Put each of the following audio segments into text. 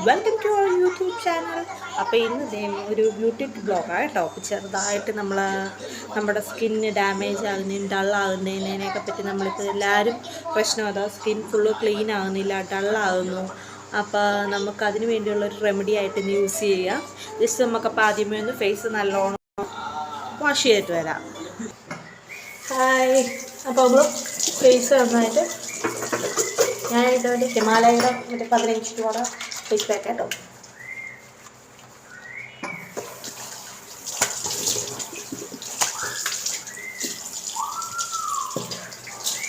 Welcome to our YouTube channel. അപ്പോൾ ഇന്ന് ഒരു ബ്യൂട്ടി ബ്ലോഗാണ് കേട്ടോ. അപ്പോൾ ചെറുതായിട്ട് നമ്മുടെ സ്കിന്ന് ഡാമേജ് ആകുന്നതിന് ഡള്ളാകുന്നതിനെയൊക്കെ പറ്റി നമ്മളിപ്പോൾ എല്ലാവരും പ്രശ്നം അതാ, സ്കിൻ ഫുള്ള് ക്ലീൻ ആകുന്നില്ല, ഡള്ളാകുന്നു. അപ്പോൾ നമുക്കതിന് വേണ്ടിയുള്ളൊരു റെമഡി ആയിട്ട് ഇന്ന് യൂസ് ചെയ്യാം. ജസ്റ്റ് നമുക്കപ്പോൾ ആദ്യമേ ഒന്ന് ഫേസ് നല്ലോണം വാഷ് ചെയ്തിട്ട് വരാം. ഹായ്. അപ്പോൾ നമ്മൾ ഫേസ് നന്നായിട്ട് ഞാനിതുകൊണ്ട് ഹിമാലയയുടെ 15 രൂപയുടെ ഫേസ് പാക്ക് കേട്ടോ.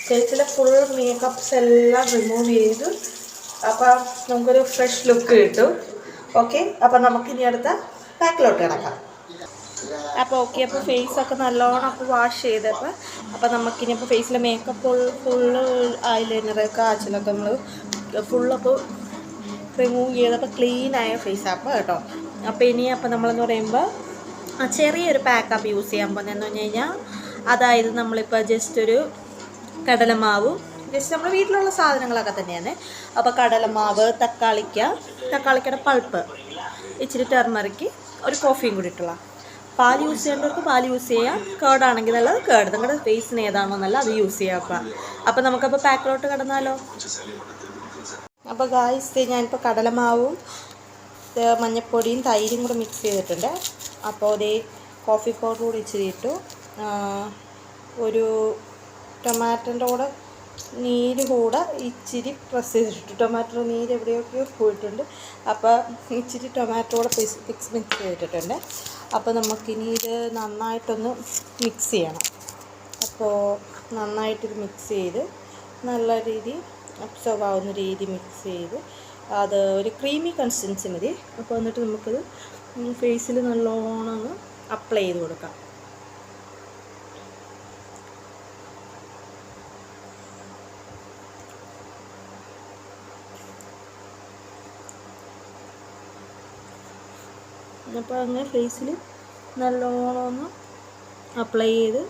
ഫേസിലെ ഫുൾ മേക്കപ്പ്സ് എല്ലാം റിമൂവ് ചെയ്ത് അപ്പോൾ നമുക്കൊരു ഫ്രഷ് ലുക്ക് കിട്ടും. ഓക്കെ, അപ്പോൾ നമുക്കിനി അടുത്ത പാക്കിലോട്ട് കിടക്കാം. അപ്പോൾ ഓക്കെ, അപ്പോൾ ഫേസൊക്കെ നല്ലോണം അപ്പോൾ വാഷ് ചെയ്തപ്പോൾ അപ്പോൾ നമുക്കിനി അപ്പോൾ ഫേസിലെ മേക്കപ്പ് ഫുള്ള് ഐലൈനർ കാച്ചിലൊക്കെ നമ്മൾ ഫുള്ളപ്പോൾ റിമൂവ് ചെയ്തപ്പോൾ ക്ലീനായ ഫേസാപ്പ് കേട്ടോ. അപ്പോൾ ഇനി അപ്പോൾ നമ്മളെന്ന് പറയുമ്പോൾ ചെറിയൊരു പാക്കപ്പ് യൂസ് ചെയ്യാൻ പോകുന്നതെന്ന് പറഞ്ഞു കഴിഞ്ഞാൽ, അതായത് നമ്മളിപ്പോൾ ജസ്റ്റ് ഒരു കടലമാവും ജസ്റ്റ് നമ്മുടെ വീട്ടിലുള്ള സാധനങ്ങളൊക്കെ തന്നെയാണ്. അപ്പോൾ കടലമാവ്, തക്കാളിക്കയുടെ പൾപ്പ്, ഇച്ചിരി ടെർമറിക്ക്, ഒരു കോഫിയും കൂടി ഇട്ടുള്ള പാൽ യൂസ് ചെയ്യേണ്ടവർക്ക് പാൽ യൂസ് ചെയ്യാം. കേർഡാണെങ്കിൽ നല്ലത് കേർഡ്, നിങ്ങളുടെ ഫേസിന് ഏതാണോ നല്ല അത് യൂസ് ചെയ്യാം. അപ്പോൾ നമുക്കപ്പോൾ പാക്കിലോട്ട് കിടന്നാലോ. അപ്പോൾ ഗായ്സ്, ഞാനിപ്പോൾ കടലമാവും മഞ്ഞൾപ്പൊടിയും തൈരും കൂടെ മിക്സ് ചെയ്തിട്ടുണ്ട്. അപ്പോൾ അതേ കോഫി പൗഡർ കൂടി ഇച്ചിരി ഇട്ടു. ഒരു ടൊമാറ്റോൻ്റെ കൂടെ നീര് കൂടെ ഇച്ചിരി പ്രസ് ചെയ്തിട്ടു. ടൊമാറ്റോ നീര് എവിടെയൊക്കെയോ പോയിട്ടുണ്ട്. അപ്പോൾ ഇച്ചിരി ടൊമാറ്റോ കൂടെ മിക്സ് ചെയ്തിട്ടുണ്ട്. അപ്പോൾ നമുക്കിനി ഇത് നന്നായിട്ടൊന്ന് മിക്സ് ചെയ്യണം. അപ്പോൾ നന്നായിട്ടിത് മിക്സ് ചെയ്ത് നല്ല രീതിയിൽ അബ്സോർവ് ആവുന്ന രീതി മിക്സ് ചെയ്ത് അത് ഒരു ക്രീമി കൺസിസ്റ്റൻസി മതി. അപ്പോൾ എന്നിട്ട് നമുക്കത് ഫേസിൽ നല്ലോണം ഒന്ന് അപ്ലൈ ചെയ്ത് കൊടുക്കാം. അപ്പോൾ അങ്ങനെ ഫേസിൽ നല്ലോണം ഒന്ന് അപ്ലൈ ചെയ്ത്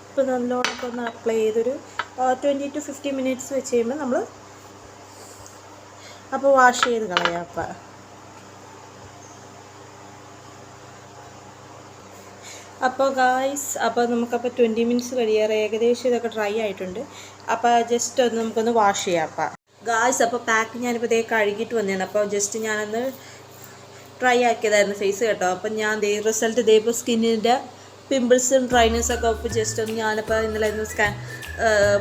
ഇപ്പോൾ നല്ലോണം ഒന്ന് അപ്ലൈ ചെയ്തൊരു 20 to 50 മിനിറ്റ്സ് വെച്ച് കഴിയുമ്പോൾ നമ്മൾ അപ്പോൾ വാഷ് ചെയ്ത് കളയാം. അപ്പോൾ ഗായ്സ്, അപ്പോൾ നമുക്കപ്പോൾ 20 മിനിറ്റ്സ് കഴിയാറ്, ഏകദേശം ഇതൊക്കെ ഡ്രൈ ആയിട്ടുണ്ട്. അപ്പോൾ ജസ്റ്റ് ഒന്ന് നമുക്കൊന്ന് വാഷ് ചെയ്യാം. ഗായ്സ്, അപ്പോൾ പാക്ക് ഞാനിപ്പോൾ ഇതേ കഴുകിയിട്ട് വന്നതാണ്. അപ്പോൾ ജസ്റ്റ് ഞാനൊന്ന് ട്രൈ ആക്കിയതായിരുന്നു ഫേസ് കേട്ടോ. അപ്പം ഞാൻ റിസൾട്ട് ഇപ്പോൾ സ്കിന്നിൻ്റെ പിമ്പിൾസും ഡ്രൈനെസ്സൊക്കെ ഇപ്പോൾ ജസ്റ്റ് ഒന്ന് ഞാനിപ്പോൾ ഇന്നലെ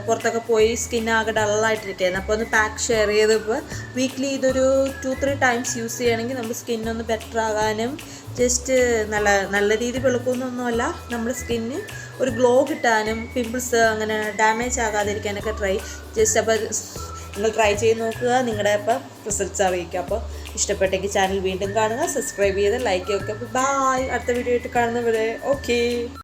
പുറത്തൊക്കെ പോയി സ്കിന്നാകെ ഡള്ളായിട്ടിരിക്കുകയായിരുന്നു. അപ്പോൾ ഒന്ന് പാക്ക് ഷെയർ ചെയ്തപ്പോൾ വീക്ക്ലി ഇതൊരു 2-3 ടൈംസ് യൂസ് ചെയ്യുകയാണെങ്കിൽ നമ്മുടെ സ്കിന്നൊന്ന് ബെറ്റർ ആകാനും ജസ്റ്റ് നല്ല രീതിയിൽ വെളുക്കുന്നൊന്നുമല്ല, നമ്മുടെ സ്കിന്ന് ഒരു ഗ്ലോ കിട്ടാനും പിമ്പിൾസ് അങ്ങനെ ഡാമേജ് ആകാതിരിക്കാനൊക്കെ അപ്പോൾ നിങ്ങൾ ട്രൈ ചെയ്ത് നോക്കുക. നിങ്ങളുടെ അപ്പോൾ റിസൾട്ട്സ് അറിയിക്കുക. അപ്പോൾ ഇഷ്ടപ്പെട്ടെങ്കിൽ ചാനൽ വീണ്ടും കാണുക, സബ്സ്ക്രൈബ് ചെയ്ത് ലൈക്ക് ചെയ്യുക. ബൈ. അടുത്ത വീഡിയോ ആയിട്ട് കാണുന്നവരെ ഓക്കെ.